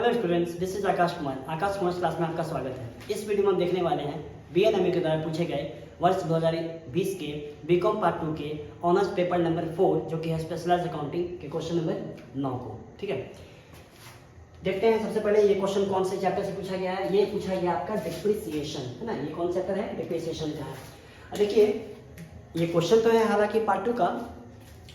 Hello students, this is Akash Kumar. Akash Kumar class में आपका स्वागत है। इस वीडियो में हम देखने वाले हैं बीएनएमए के द्वारा पूछे गए वर्ष 2020 के बीकॉम पार्ट 2 के ऑनर्स पेपर नंबर 4 जो कि है स्पेशलाइज्ड अकाउंटिंग के क्वेश्चन नंबर 9 को। ठीक है, देखते हैं। सबसे पहले ये क्वेश्चन कौन से चैप्टर से पूछा गया है? ये पूछा गया आपका डिप्रिसिएशन, है ना। ये कौन चैप्टर है? डिप्रिसिएशन का है। अब देखिए, ये क्वेश्चन तो है हालांकि पार्ट 2 का,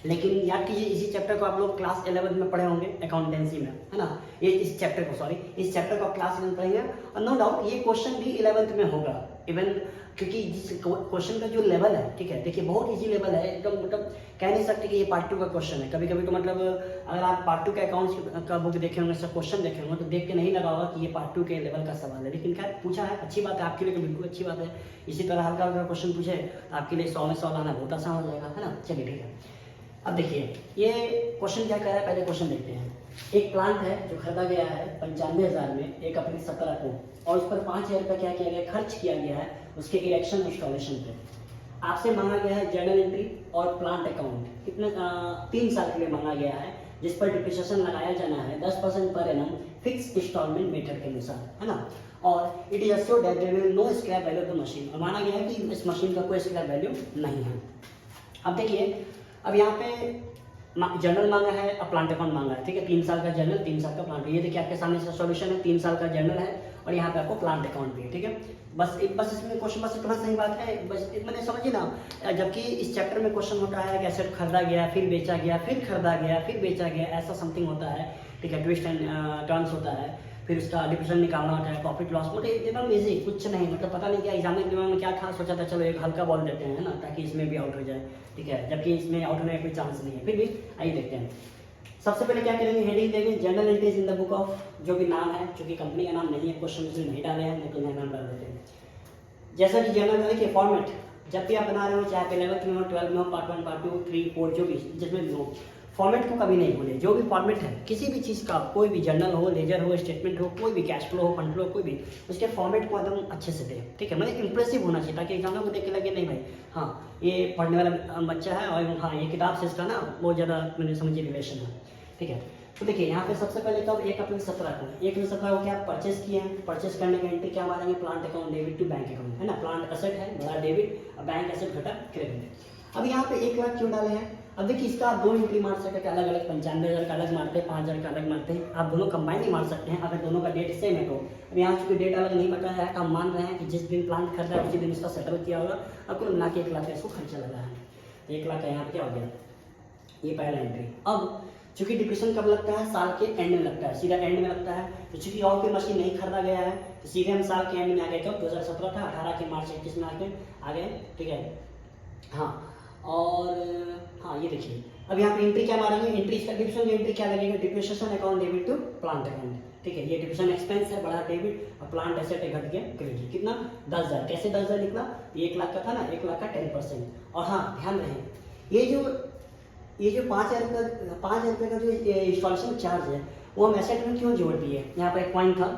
लेकिन याद कीजिए इसी चैप्टर को आप लोग क्लास 11 में पढ़े होंगे अकाउंटेंसी में, है ना। ये इस चैप्टर को आप क्लास 11 पढ़ेंगे और नो डाउट ये क्वेश्चन भी 11th में होगा इवन, क्योंकि जिस क्वेश्चन का जो लेवल है, ठीक है, देखिए बहुत इजी लेवल है एकदम। मतलब कह नहीं सकते कि ये पार्ट 2 का क्वेश्चन है। कभी कभी तो मतलब अगर आप पार्ट 2 के अकाउंट्स का बुक देखे होंगे, सब क्वेश्चन देखे होंगे, तो देख के नहीं लगा होगा कि ये पार्ट 2 के लेवल का सवाल है। लेकिन खैर पूछा है, अच्छी बात है, आपके लिए तो बिल्कुल अच्छी बात है। इसी तरह हल्का हल्का क्वेश्चन पूछे तो आपके लिए 100 में 100 लाना बहुत आसान हो जाएगा, है ना। चलिए ठीक है। अब देखिए ये क्वेश्चन क्या कह रहा है, पहले क्वेश्चन देखते हैं। एक प्लांट है जो खरीदा गया है 95,000 में 1 अप्रैल 17 को, और उस पर 5,000 रुपये क्या किया गया, खर्च किया गया है उसके इरेक्शन इंस्टॉलेशन पे। आपसे मांगा गया है जर्नल एंट्री और प्लांट अकाउंट, कितने 3 साल के लिए मांगा गया है, जिस पर डिप्रिसिएशन लगाया जाना है 10% per annum fix instalment method के अनुसार, है ना। और it is assured that there will no scrap value of the machine, और माना गया है कि इस मशीन का कोई स्क्रैप वैल्यू नहीं है। अब देखिए, अब यहाँ पे जर्नल मांगा है और प्लांट अकाउंट मांगा है, ठीक है। 3 साल का जर्नल, 3 साल का प्लांट। ये देखिए आपके सामने से सॉल्यूशन है। 3 साल का जर्नल है और यहाँ पे आपको प्लांट अकाउंट भी है, ठीक है। बस इसमें क्वेश्चन बस इतना सही बात है, बस मैंने समझिए ना। जबकि इस चैप्टर में क्वेश्चन होता है कि एसेट खरीदा गया, फिर बेचा गया, फिर खरीदा गया, फिर बेचा गया, ऐसा समथिंग होता है, ठीक है। ट्विस्ट एंड टर्न्स होता है, फिर उसका डिप्रिसिएशन निकालना होता है, प्रॉफिट लॉस। मतलब एकदम ईजी, कुछ नहीं, मतलब पता नहीं क्या एग्जाम के दिमाग में क्या था, सोचा था चलो एक हल्का बॉल देते हैं, ना, ताकि इसमें भी आउट हो जाए, ठीक है। जबकि इसमें आउट होने का कोई चांस नहीं है। फिर भी आइए देखते हैं। सबसे पहले क्या करेंगे, हेडिंग देंगे journal entries in the book of, जो भी नाम है, क्योंकि कंपनी का नाम नहीं है, क्वेश्चन इसमें नहीं डाले हैं, नहीं तो नाम डाल देते हैं। जैसा कि जर्नल में देखिए फॉर्मेट जब भी आप बना रहे हो, चाहे 11th में हो, 12th में हो, पार्ट 1, पार्ट 2, 3, 4 जो भी जिसमें भी हो, फॉर्मेट को कभी नहीं भूले। जो भी फॉर्मेट है किसी भी चीज़ का, कोई भी जर्नल हो, लेजर हो, स्टेटमेंट हो, कोई भी कैश फ्लो हो, फंड फ्लो, कोई भी, उसके फॉर्मेट को एकदम अच्छे से दे, ठीक है। मतलब इंप्रेसिव होना चाहिए, ताकि एग्जाम को देख के लगे नहीं भाई हाँ ये पढ़ने वाला बच्चा है, और हाँ ये किताब से इसका ना बहुत ज़्यादा मैंने समझिए रिलेशन है, ठीक है। तो देखिए यहाँ पे सबसे पहले कब 1 अप्रैल 17 को, 1 अप्रैल 17 को क्या परचेस किए हैं, परचेस करने का एंट्री क्या मारेंगे, plant account debit to bank account, है ना। प्लांट एसेट है, बड़ा डेबिट, और बैंक एसेट घटा क्रेडिट। अब यहाँ पे 1 लाख क्यों डाले हैं? अब देखिए इसका आप 2 एंट्री मार सकते हैं, अलग अलग 95,000 का अलग मारते हैं, 5,000 का अलग मारते हैं। आप दोनों कंबाइन ही मार सकते हैं अगर दोनों का डेट सेम है तो। अब यहाँ चूंकि डेट अलग नहीं बताया है, हम मान रहे हैं कि जिस दिन प्लांट खरीदा है उसी दिन इसका सेटल किया होगा, और कुल मिला के 1 लाख का इसको खर्चा लगा है। 1 लाख का यहाँ पे क्या हो गया, ये पहला एंट्री। अब चूंकि डिप्रिसिएशन कब लगता है, साल के एंड में लगता है, सीधा एंड में लगता है। तो चूंकि और कोई मशीन नहीं खरीदा गया है, तो सीधे हम साल के एंड में आ गए। कब 2017 था, 18 के मार्च 31 में आ गए, ठीक है। हाँ, और हाँ ये देखिए अब यहाँ पे एंट्री क्या मारेंगे, एंट्री इसका डिप्रिसिएशन एंट्री क्या लगेगा, depreciation account debit to plant account, ठीक है। ये डिप्रिसिएशन एक्सपेंस है, बड़ा डेबिट, और प्लांट एसेट घट गया क्रेडिट। कितना? 10,000। कैसे 10,000 निकला? 1 लाख का था ना, 1 लाख का 10%। और हाँ ध्यान रहे, ये जो 5,000 रुपये का जो इंस्टॉलेशन चार्ज है, वो हम एसेट में क्यों जोड़ दिए? यहाँ पर एक पॉइंट था,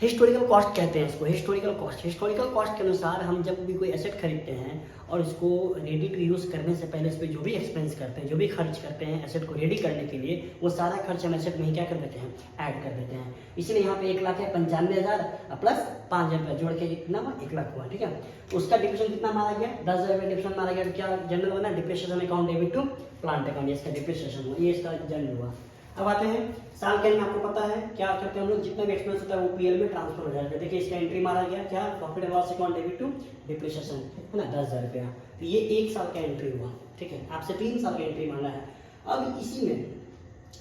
हिस्टोरिकल कॉस्ट कहते हैं इसको, हिस्टोरिकल कॉस्ट के अनुसार हम जब भी कोई एसेट खरीदते हैं और इसको रेडी टू यूज़ करने से पहले इस पर जो भी एक्सपेंस करते हैं, जो भी खर्च करते हैं एसेट को रेडी करने के लिए, वो सारा खर्च हम एसेट में ही क्या कर देते हैं, ऐड कर देते हैं। इसलिए यहाँ पे 1 लाख है, 95,000 प्लस 5,000 रुपये जोड़ के कितना हुआ, 1 लाख हुआ, ठीक है। तो उसका डिप्रिसिएशन कितना मारा गया, 10,000 रुपये डिप्रिसिएशन मारा गया। तो क्या जर्नल बना, depreciation account debit to plant account, इसका डिप्रिसिएशन हुआ, ये इसका जर्नल हुआ। अब आते हैं साल के एंड में, आपको पता है क्या करते हैं हम लोग, जितना भी एक्सपेंस होता है वो पीएल में ट्रांसफर हो जाता है। देखिए इसका एंट्री मारा गया क्या, profit and loss account debit to depreciation, है ना, 10,000 रुपया। तो ये 1 साल का एंट्री हुआ, ठीक है। आपसे 3 साल का एंट्री मांगा है। अब इसी में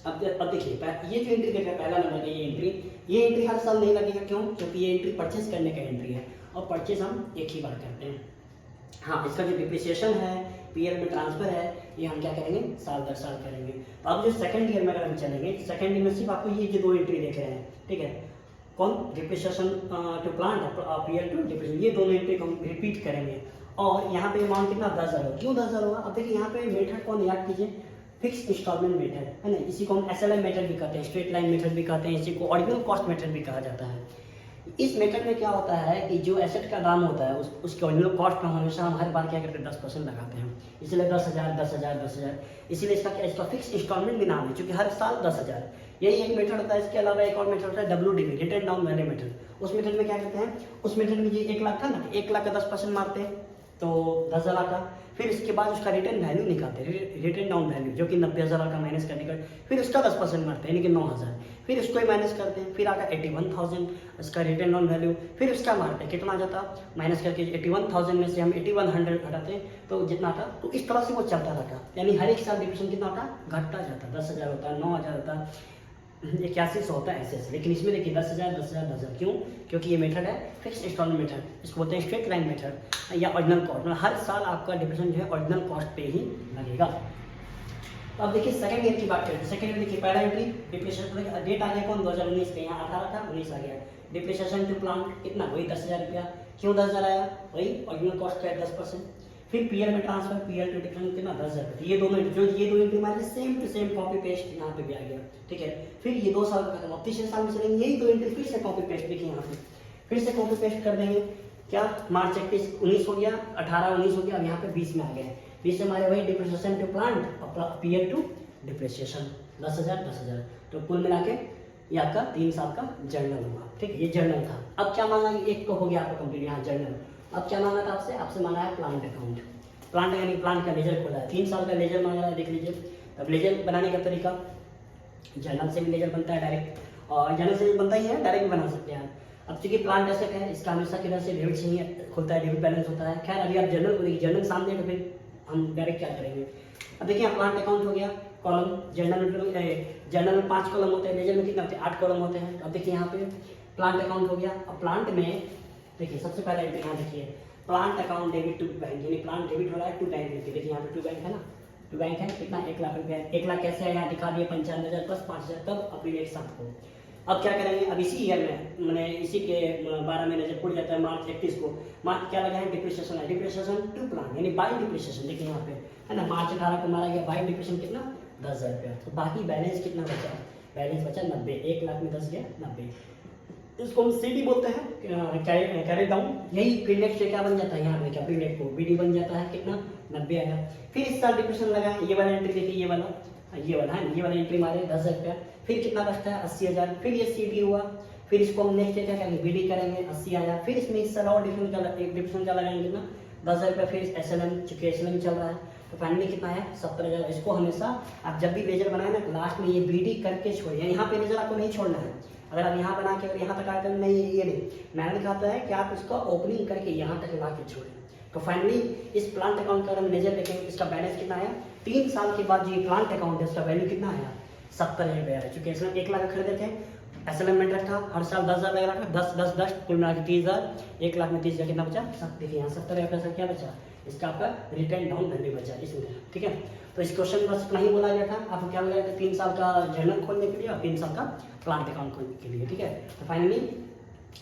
अब देखिए ये जो एंट्री देखा पहला नंबर का ये एंट्री हर साल नहीं लगेगा। क्यों? क्योंकि ये एंट्री परचेज करने का एंट्री है, और परचेज हम एक ही बार करते हैं। हाँ, इसका जो डिप्रिसिएशन है, पीएल में ट्रांसफर है, ये हम क्या करेंगे, साल दर साल करेंगे। तो अब जो सेकंड ईयर में अगर हम चलेंगे, सेकंड ईयर में सिर्फ आपको ये जो 2 एंट्री देख रहे हैं, ठीक है। कौन? Depreciation to plant, PL to depreciation, ये दोनों एंट्री को हम रिपीट करेंगे। और यहाँ पे अमाउंट कितना, 10,000 होगा। क्यों 10,000 होगा? अब देखिए यहाँ पे मेथड कौन, याद कीजिए, फिक्स इंस्टॉलमेंट मेथड, है ना। इसी को हम SLM मेथड भी कहते हैं, स्ट्रेट लाइन मेथड भी कहते हैं, इसी को ऑरिजिनल कॉस्ट मेथड भी कहा जाता है। इस मेथड में क्या होता है कि जो एसेट का दाम होता है उसके ओरिजिनल कॉस्ट में हमेशा हम हर बार क्या करते हैं, 10% लगाते हैं। इसलिए 10,000, 10,000, 10,000, इसीलिए इसका फिक्स इंस्टॉलमेंट भी नाम है, क्योंकि हर साल 10,000। यही एक मेथड होता है। इसके अलावा एक और मेथड होता है WDV, return down value method. उस मेथड में क्या करते हैं, उस मेथड में ये 1 लाख था ना, 1 लाख का 10% मारते हैं तो 10,000 का, फिर इसके बाद उसका रिटर्न वैल्यू निकालते हैं, रिटर्न डाउन वैल्यू जो कि 90,000 का माइनस करने का, फिर उसका 10% मारते हैं यानी कि 9,000, फिर उसको ही माइनस करते हैं, फिर आका 81,000 उसका रिटर्न डाउन वैल्यू, फिर उसका मारते हैं, कितना आ जाता माइनस करके 81,000 में से हम 8100 घटाते हैं तो जितना आता, तो इस तरह से वो चलता रहता। यानी हर एक साल डिप्रेशन कितना होता, घटता जाता, 10,000 होता है, 9,000 होता है, 8100 होता है, ऐसे। लेकिन इसमें देखिए 10,000 10,000 10,000, क्यों? क्योंकि ये मेथड है फिक्स इंस्टॉलमेंट मेथड, इसको बोलते हैं स्ट्रेट लाइन मेथड या ऑर्डिनल कॉस्ट, मतलब हर साल आपका डिप्रेशन जो है ऑर्डिनल कॉस्ट पे ही लगेगा। तो अब देखिए सेकंड ईयर की बात करें, सेकंड ईयर देखिए पहला एंट्री डिप्रेशन डेट आ गया कौन, 2019 पे, यहाँ 18 था 19 आ गया। डिप्रेशन टू प्लांट कितना, वही 10,000 रुपया, क्यों 10,000 आया, वही ऑर्डिनल कॉस्ट का 10%। फिर पीएल में ट्रांसफर, पीएल टू डिफरेंट कितना 10,000, ये दोनों एंट्री मारे same to same copy paste यहाँ पे भी आ गया, ठीक है। फिर ये 2 साल खत्म, अब तीसरे साल में चलेंगे, यही 2 एंट्री फिर से कॉपी पेस्ट, देखिए यहाँ पे फिर से कॉपी पेस्ट कर देंगे, क्या मार्च 31 19 हो गया, 18 19 हो गया, अब यहाँ पे 20 में आ गए, 20 से हमारे वही डिप्रेशिएशन टू प्लांट और पीएल टू डिप्रेशिएशन 10,000 10,000, तो कुल मिला के ये आपका 3 साल का जर्नल हुआ, ठीक है। ये जर्नल था। अब क्या मांगा, एक तो हो गया आपका कंप्लीट यहाँ जर्नल। अब क्या मांगा था आपसे, आपसे मांगा है प्लांट अकाउंट, प्लांट यानी प्लांट का लेजर खोला है, 3 साल का लेजर मांगा है, देख लीजिए। अब लेजर बनाने का तरीका, जर्नल से भी लेजर बनता है डायरेक्ट, और जर्नल से भी बनता ही है, डायरेक्ट भी बना सकते हैं। अब चूंकि प्लांट एसेट है, इसका हमेशा किधर से डेबिट से ही खुलता है, डेबिट बैलेंस होता है। खैर अभी आप जर्नल को देखिए, जर्नल सामने तो फिर हम डायरेक्ट क्या करेंगे। अब देखिए प्लांट अकाउंट हो गया, कॉलम जर्नल में 5 कॉलम होते हैं, लेजर में कितने होते हैं, 8 कॉलम होते हैं। अब देखिए यहाँ पे प्लांट अकाउंट हो गया। अब प्लांट में देखिए सबसे पहले एंट्री यहाँ देखिए, plant account debit to bank, यानी प्लांट डेबिट हो रहा है टू बैंक, देखिए यहाँ पे टू बैंक है ना, टू बैंक है, कितना 1 लाख रुपया, 1 लाख कैसे है यहाँ दिखा दिए, 95,000 प्लस 5,000 तब अप्रैल 1 7 को। अब क्या करेंगे, अब इसी ईयर में मैंने इसी के 12 महीने जब पूरी जाता है मार्च 31 को, मार्च क्या लगा है, डिप्रिसिएशन है, डिप्रिसिएशन टू प्लान यानी बाई डिप्रिसिएशन, देखिए यहाँ पे है ना, मार्च 18 को मारा गया, बाई डिप्रिसिएशन कितना 10,000 रुपया। तो बाकी बैलेंस कितना बचा, बैलेंस बचा 90, 1 लाख में 10 गया 90, इसको हम CD बोलते हैं, कैरी डाउन। यही प्रीनेट से क्या बन जाता है, यहाँ पे क्या प्रीनेट को BD बन जाता है, कितना 90 आया। फिर इस साल डिप्रेशन लगा, ये वाला एंट्री देखिए, ये वाला है, ये वाला एंट्री मारे 10,000 रुपया, फिर कितना बचता है 80,000, फिर ये CD हुआ, फिर इसको हम नेक्स्ट क्या करेंगे, BD करेंगे, 80 आया, फिर इसमें इस साल और डिप्रेशन का लगाएंगे कितना 10,000 रुपया, फिर SLM चूंकि SLM चल रहा है तो फाइनली कितना है 70,000। इसको हमेशा आप जब भी लेजर बनाए ना, लास्ट में ये BD करके छोड़िए, यहाँ पे लेजर आपको नहीं छोड़ना है। अगर आप यहाँ बना के अगर यहाँ तक आते नहीं, ये नहीं, मैंने लिखा है कि आप इसका ओपनिंग करके यहाँ तक ला के छोड़ें। तो फाइनली इस प्लांट अकाउंट का हम लेजर देखेंगे, इसका बैलेंस कितना आया, 3 साल के बाद ये प्लांट अकाउंट है, इसका वैल्यू कितना आया 70,000 रुपया है। चूंकि इसमें 1 लाख खरीदे थे, SLM में रखा, हर साल 10,000 लग रहा था, 10 10 10 कुल मिला के 30,000, 1 लाख में 30,000 कितना बचा, देखिए यहाँ 70,000 पैसा क्या बचा, इसका आपका रिटर्न डाउन वैल्यू बचा इसमें, ठीक है। तो इस क्वेश्चन बस इतना ही बोला गया था, आपको क्या बोला गया था, 3 साल का जर्नल खोलने के लिए और 3 साल का प्लांट अकाउंट खोलने के लिए, ठीक है। तो फाइनली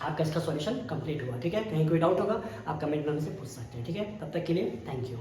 आपका इसका सॉल्यूशन कंप्लीट हुआ, ठीक है। कहीं कोई डाउट होगा आप कमेंट में से पूछ सकते हैं, ठीक है। तब तक के लिए थैंक यू।